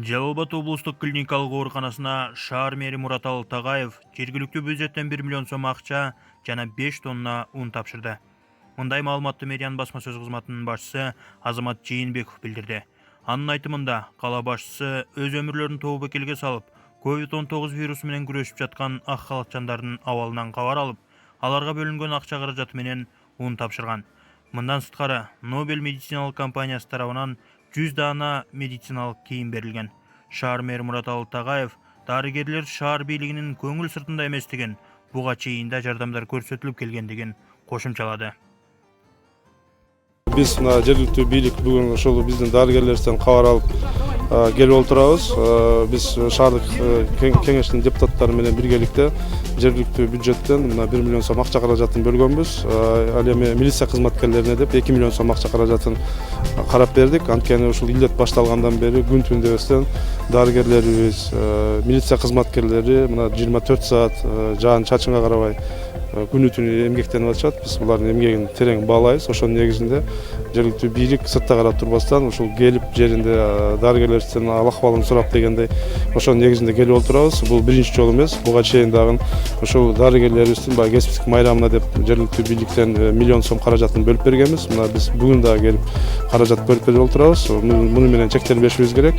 Жалал Абад облустук клиникалык ооруканасына шаар мэри Мураталы Тагаев жергиликтүү бюджеттен 1 миллион сом акча жана 5 тонна un тапшырды. Мындай маалыматты мэриянын басма сөз кызматынын башчысы Азамат Жээнбеков билдирди. Анын айтымында кала башчысы өз өмүрлөрүн тобокелге салып, COVID-19 вирусу менен күрөшүп жаткан ак халатчандардын абалынан кабар алып, аларга бөлүнгөн акча каражаты менен un тапшырган. Мындан сырткары Нобель медициналык компаниясы тарабынан 100 дана медициналык кийим берилген. Шаар мэри Мураталы Тагаев дарыгерлер шаар бийлигинин көңүл сыртында эместигин, буга чейин да жардамдар көрсөтүлүп келгендигин кошумчалады. Биз жергиликтүү бийлик бүгүн ошол биздин дарыгерлерден кабар алып келип отурабыз. Биз шаардык кеңештин депутаттары менен биргеликте жергиликтүү бюджеттен 1 миллион сом акча каражатын бөлгөнбүз. Ал эми милиция кызматкерлерине деп 2 миллион сом акча каражатын карап бердик. Анткени ушул илдет башталгандан бери күн түн дебестен дарыгерлерибиз, милиция кызматкерлери мына 24 саат жаан чачынга карабай күнү түнү эмгектенип атышат. Биз булардын эмгегин терең баалайбыз. Ошонун негизинде жергиликтүү бийлик сыртта карап турбастан ушул келип жеринде дарыгерлерден ал акыбалын сурап дегендей ошонун негизинде келип отурабыз. Бул биринчи жолу эмес. Буга чейин дагы ошол дарыгерлерибиздин баягы кесиптик майрамына деп жергиликтүү бийликтен 1 миллион сом каражатын бөлүп бергенбиз. Мына биз бүгүн дагы келип каражат бөлүп берип отурабыз. Муну менен чектелбешибиз керек.